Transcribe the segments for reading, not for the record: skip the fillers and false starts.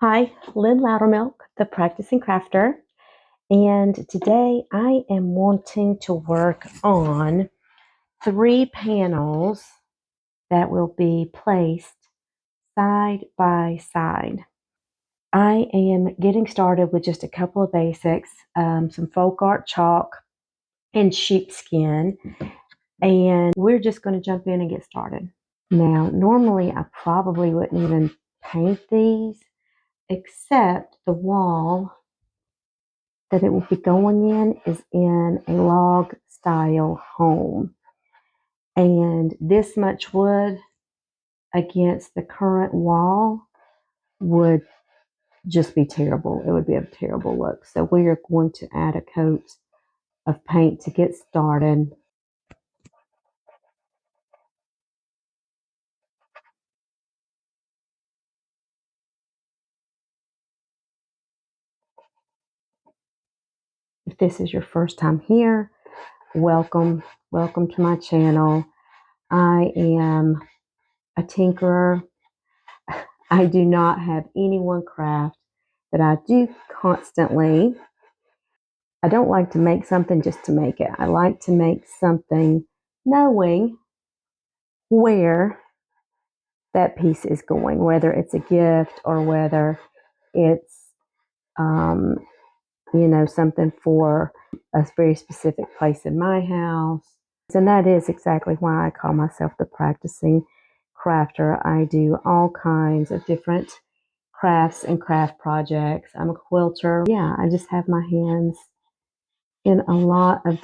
Hi, Lynn Loudermilk, the practicing crafter, and today I am wanting to work on 3 panels that will be placed side by side. I am getting started with just a couple of basics, some folk art chalk and sheepskin, and we're just going to jump in and get started. Now, normally I probably wouldn't even paint these, except the wall that it will be going in is in a log style home. And this much wood against the current wall would just be terrible. It would be a terrible look. So we are going to add a coat of paint to get started. If this is your first time here, welcome. Welcome to my channel. I am a tinkerer. I do not have any one craft that I do constantly. I don't like to make something just to make it. I like to make something knowing where that piece is going, whether it's a gift or whether it's, um, something for a very specific place in my house. And that is exactly why I call myself the practicing crafter. I do all kinds of different crafts and craft projects. I'm a quilter. Yeah, I just have my hands in a lot of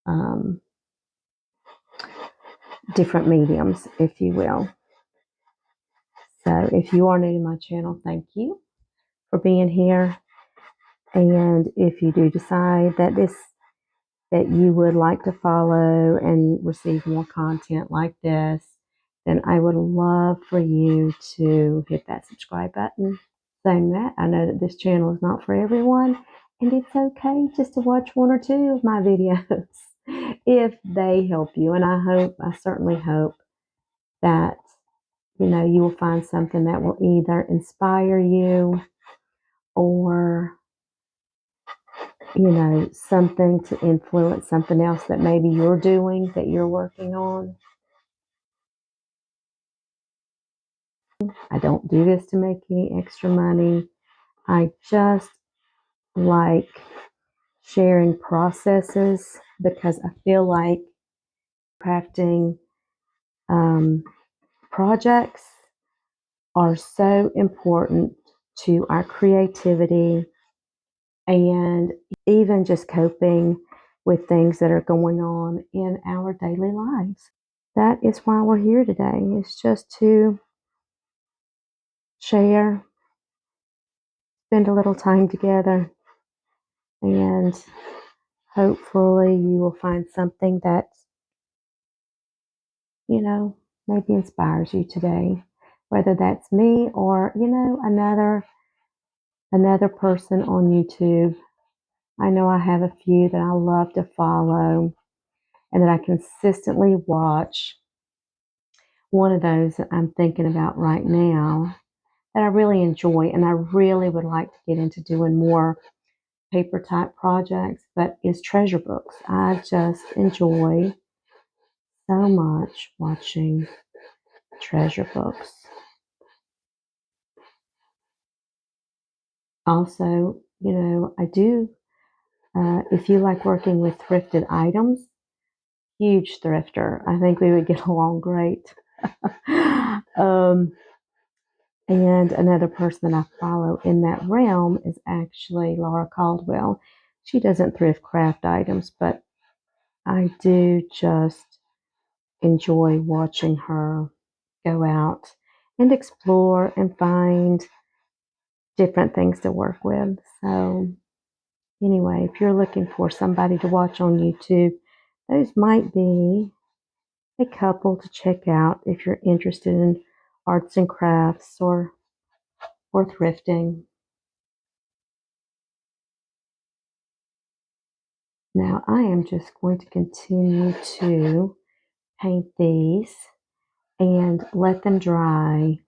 um, different mediums, if you will. So if you are new to my channel, thank you for being here. And if you do decide that you would like to follow and receive more content like this, then I would love for you to hit that subscribe button. Saying that, I know that this channel is not for everyone, and it's okay just to watch one or two of my videos if they help you. And I certainly hope that you will find something that will either inspire you or something to influence something else that maybe you're doing, that you're working on. I don't do this to make any extra money. I just like sharing processes because I feel like crafting projects are so important to our creativity and even just coping with things that are going on in our daily lives. That is why we're here today. It's just to share, spend a little time together, and hopefully you will find something that, maybe inspires you today. Whether that's me or, another person on YouTube. I know I have a few that I love to follow and that I consistently watch. One of those that I'm thinking about right now that I really enjoy and I really would like to get into doing more paper type projects, but is treasure books. I just enjoy so much watching treasure books. Also, I do, if you like working with thrifted items, huge thrifter. I think we would get along great. And another person that I follow in that realm is actually Laura Caldwell. She doesn't thrift craft items, but I do just enjoy watching her go out and explore and find different things to work with. So anyway, if you're looking for somebody to watch on YouTube, those might be a couple to check out if you're interested in arts and crafts or thrifting. Now I am just going to continue to paint these and let them dry.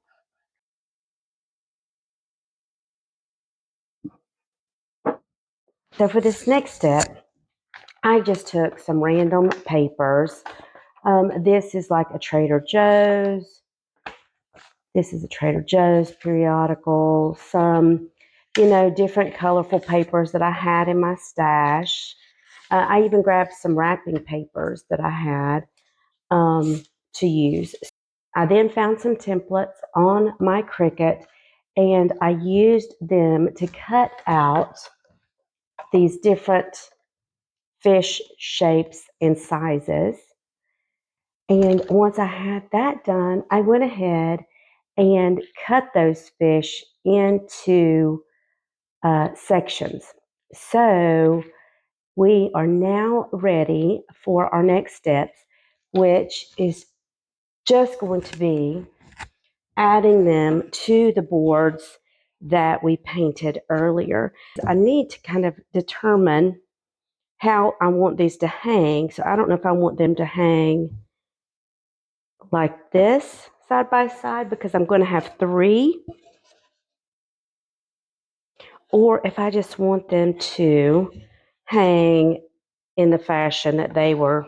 So for this next step, I just took some random papers. This is like a Trader Joe's. This is a Trader Joe's periodical. Some, different colorful papers that I had in my stash. I even grabbed some wrapping papers that I had to use. I then found some templates on my Cricut, and I used them to cut out these different fish shapes and sizes. And once I had that done, I went ahead and cut those fish into sections. So we are now ready for our next steps, which is just going to be adding them to the boards that we painted earlier. I need to kind of determine how I want these to hang. So I don't know if I want them to hang like this side by side because I'm going to have 3, or if I just want them to hang in the fashion that they were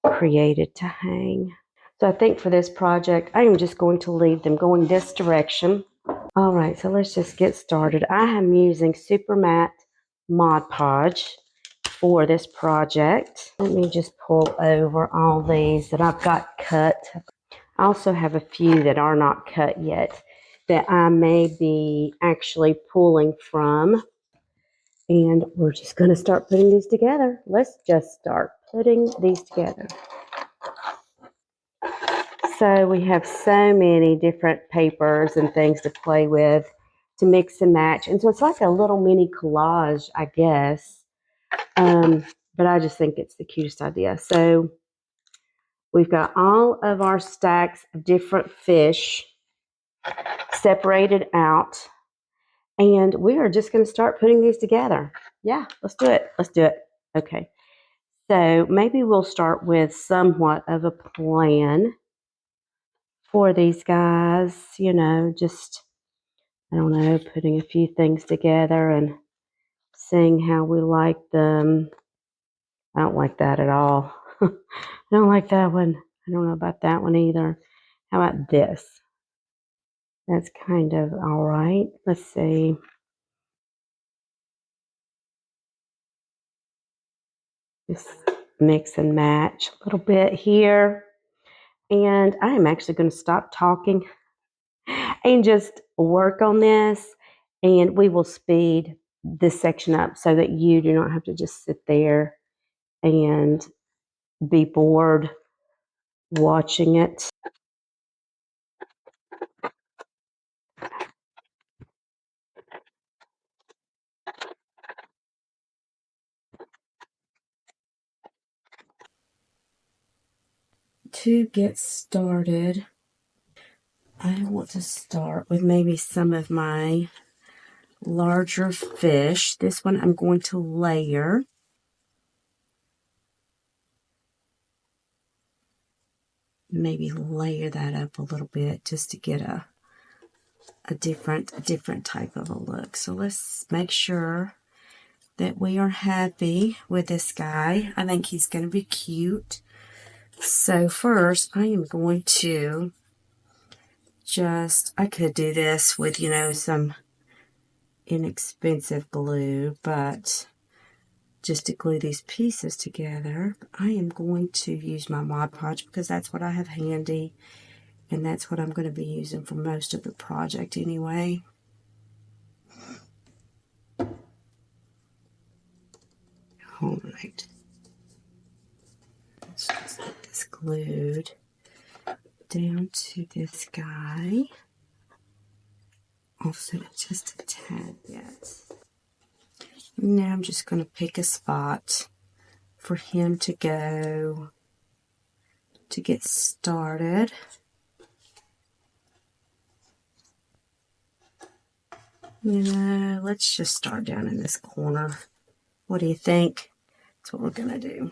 created to hang. So I think for this project, I am just going to leave them going this direction. All right, so let's just get started. I am using Super Matte Mod Podge for this project. Let me just pull over all these that I've got cut. I also have a few that are not cut yet that I may be actually pulling from. And we're just going to start putting these together. Let's just start putting these together. So we have so many different papers and things to play with, to mix and match. And so it's like a little mini collage, I guess. But I just think it's the cutest idea. So we've got all of our stacks of different fish separated out. And we are just going to start putting these together. Yeah, let's do it. Let's do it. Okay. So maybe we'll start with somewhat of a plan for these guys, just, I don't know, putting a few things together and seeing how we like them. I don't like that at all. I don't like that one. I don't know about that one either. How about this? That's kind of all right. Let's see. Just mix and match a little bit here. And I am actually going to stop talking and just work on this, and we will speed this section up so that you do not have to just sit there and be bored watching it. To get started, I want to start with maybe some of my larger fish. This one I'm going to layer. Maybe layer that up a little bit just to get a different type of a look. So let's make sure that we are happy with this guy. I think he's going to be cute. So first, I am going to I could do this with, some inexpensive glue, but just to glue these pieces together, I am going to use my Mod Podge because that's what I have handy, and that's what I'm going to be using for most of the project anyway. All right. Let's just get this glued down to this guy. Offset it just a tad bit. Now I'm just going to pick a spot for him to go to get started. Let's just start down in this corner. What do you think? That's what we're going to do.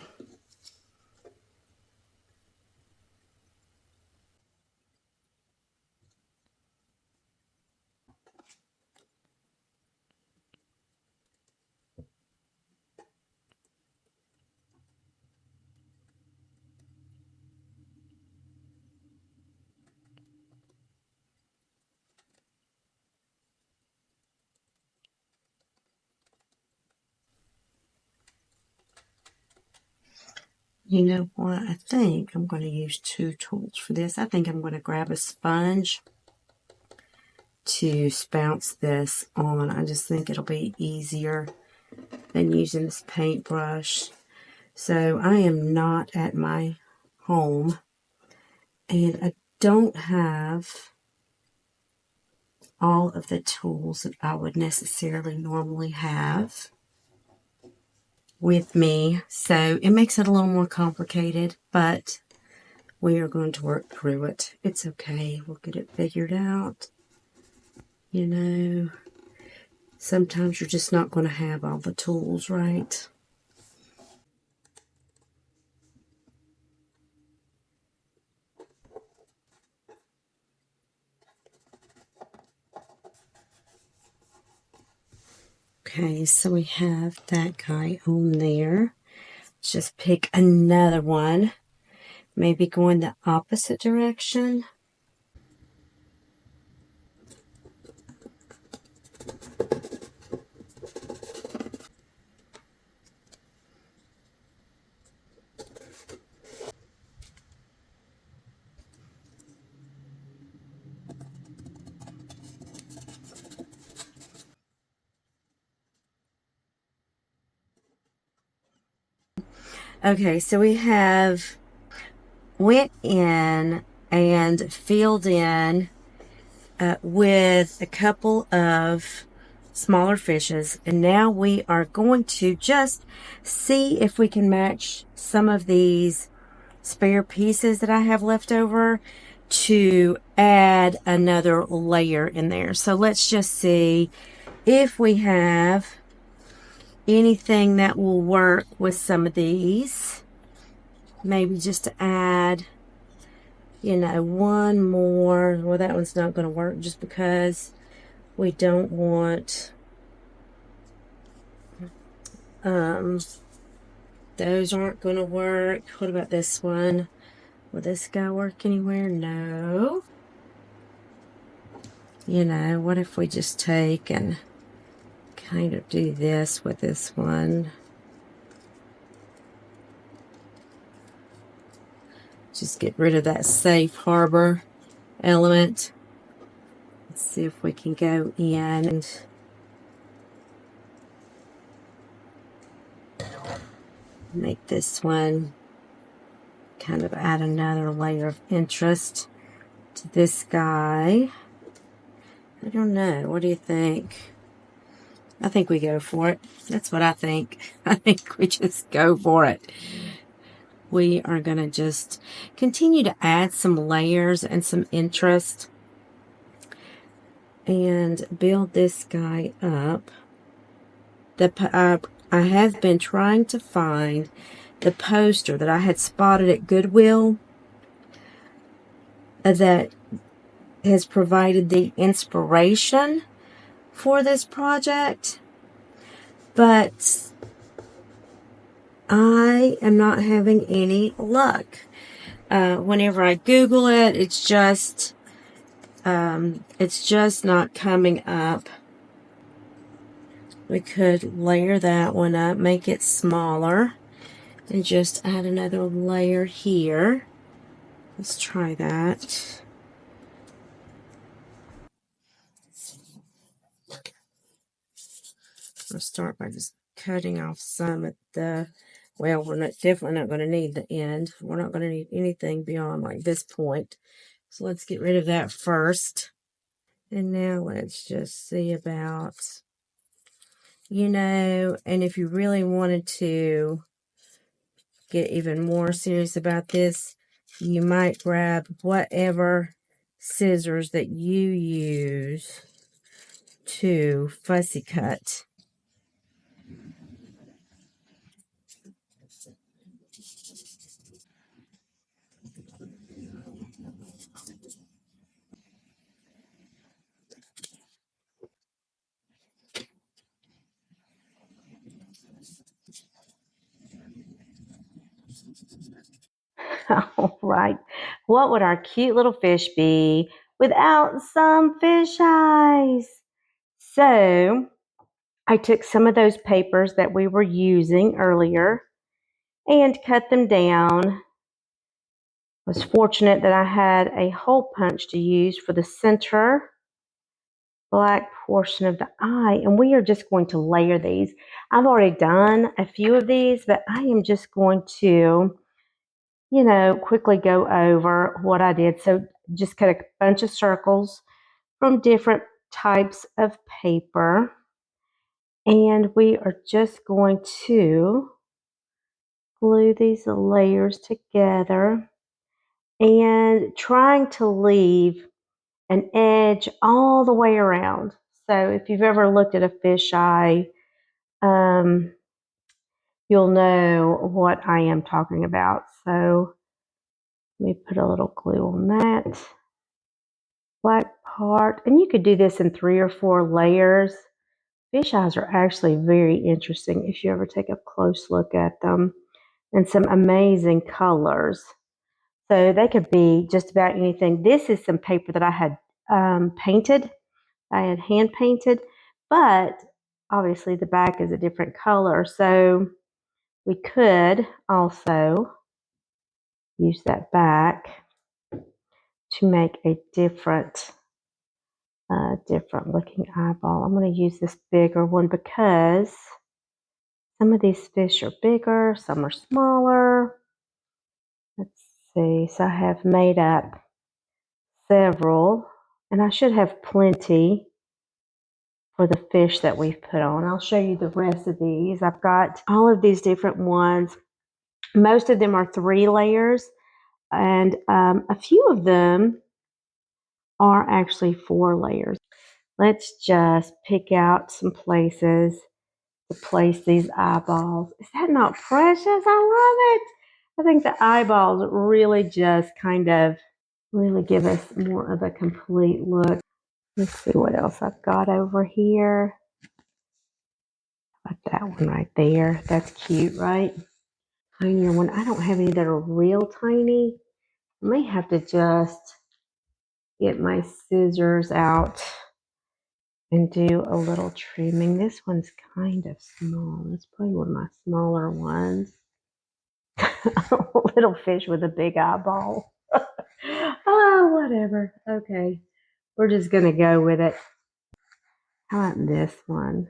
You know what? I think I'm going to use two tools for this. I think I'm going to grab a sponge to bounce this on. I just think it'll be easier than using this paintbrush. So I am not at my home, and I don't have all of the tools that I would necessarily normally have with me. So it makes it a little more complicated, but we are going to work through it. It's okay. We'll get it figured out. You know, sometimes you're just not going to have all the tools, right? Okay, so we have that guy on there. Let's just pick another one. Maybe going the opposite direction. Okay, so we have went in and filled in with a couple of smaller fishes, and now we are going to just see if we can match some of these spare pieces that I have left over to add another layer in there. So let's just see if we have anything that will work with some of these. Maybe just to add, you know, one more. Well, that one's not going to work just because we don't want those aren't going to work. What about this one? Will this guy work anywhere? No. You know, what if we just take and kind of do this with this one? Just get rid of that safe harbor element. Let's see if we can go in and make this one kind of add another layer of interest to this guy. I don't know. What do you think? I think we go for it. That's what I think. I think we just go for it. We are going to just continue to add some layers and some interest and build this guy up. I have been trying to find the poster that I had spotted at Goodwill that has provided the inspiration for this project, but I am not having any luck. Whenever I Google it, it's just not coming up. We could layer that one up, make it smaller, and just add another layer here. Let's try that. I'll start by just cutting off some at the, well, we're definitely not going to need the end. We're not going to need anything beyond like this point. So let's get rid of that first. And now let's just see about, you know, and if you really wanted to get even more serious about this, you might grab whatever scissors that you use to fussy cut. All right. What would our cute little fish be without some fish eyes? So I took some of those papers that we were using earlier, and cut them down. Was fortunate that I had a hole punch to use for the center black portion of the eye, and we are just going to layer these. I've already done a few of these, but I am just going to, quickly go over what I did. So just cut a bunch of circles from different types of paper, and we are just going to glue these layers together and trying to leave an edge all the way around. So if you've ever looked at a fish eye, you'll know what I am talking about. So let me put a little glue on that black part. And you could do this in 3 or 4 layers. Fish eyes are actually very interesting if you ever take a close look at them, and some amazing colors. So they could be just about anything. This is some paper that I had painted. I had hand painted, but obviously the back is a different color. So we could also use that back to make a different looking eyeball. I'm going to use this bigger one because some of these fish are bigger, some are smaller. Let's see. So I have made up several, and I should have plenty for the fish that we've put on. I'll show you the rest of these. I've got all of these different ones. Most of them are 3 layers, and a few of them are actually 4 layers. Let's just pick out some places to place these eyeballs. Is that not precious? I love it. I think the eyeballs really just kind of really give us more of a complete look. Let's see what else I've got over here. Like that one right there. That's cute, right? Tinier one. I don't have any that are real tiny. I may have to just get my scissors out and do a little trimming. This one's kind of small. It's probably one of my smaller ones. A little fish with a big eyeball. Oh, whatever. Okay. We're just going to go with it. How about this one?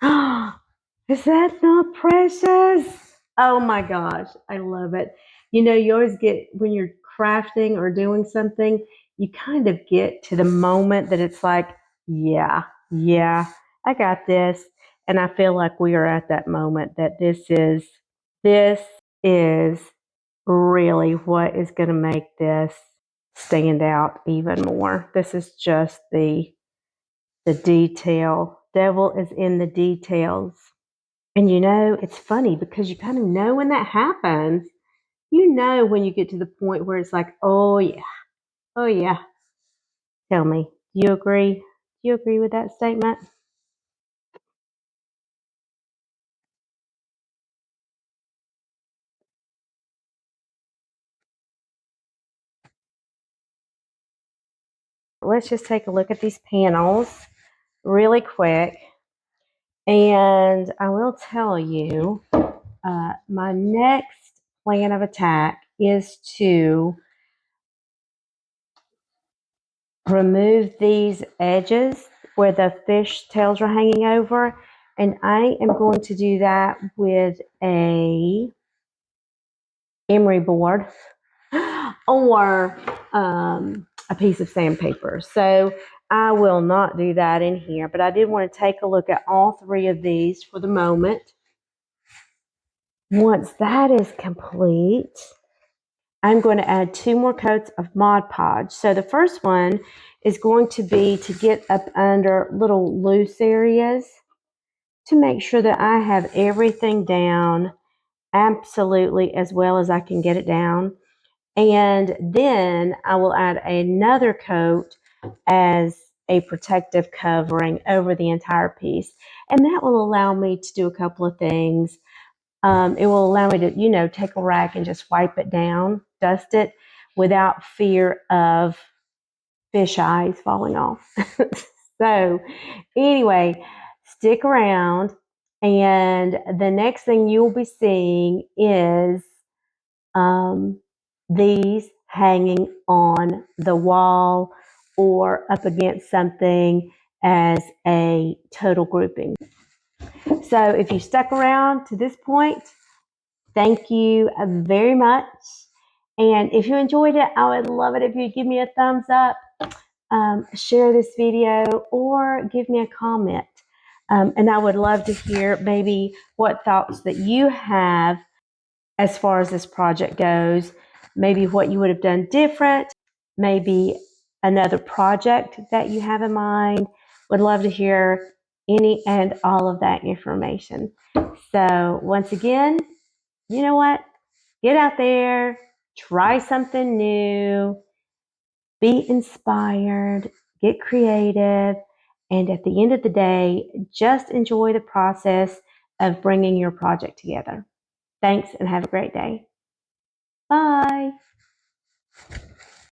Is that not precious? Oh my gosh, I love it. You always get, when you're crafting or doing something, you kind of get to the moment that it's like, yeah, I got this. And I feel like we are at that moment that this is really what is going to make this stand out even more. This is just the detail. Devil is in the details. And it's funny because you kind of know when that happens. When you get to the point where it's like, oh yeah. Tell me, do you agree? Do you agree with that statement? Let's just take a look at these panels really quick. And I will tell you, my next plan of attack is to remove these edges where the fish tails are hanging over, and I am going to do that with a emery board or a piece of sandpaper. So I will not do that in here, but I did want to take a look at all 3 of these for the moment. Once that is complete, I'm going to add 2 more coats of Mod Podge. So the first one is going to be to get up under little loose areas to make sure that I have everything down absolutely as well as I can get it down. And then I will add another coat as a protective covering over the entire piece. And that will allow me to do a couple of things. It will allow me to, take a rag and just wipe it down, dust it, without fear of fish eyes falling off. So anyway, stick around. And the next thing you'll be seeing is these hanging on the wall or up against something as a total grouping. So if you stuck around to this point, thank you very much. And if you enjoyed it, I would love it if you'd give me a thumbs up, share this video, or give me a comment. And I would love to hear maybe what thoughts that you have as far as this project goes, maybe what you would have done different, maybe another project that you have in mind. Would love to hear any and all of that information. So once again, you know what? Get out there, try something new, be inspired, get creative, and at the end of the day, just enjoy the process of bringing your project together. Thanks and have a great day. Bye.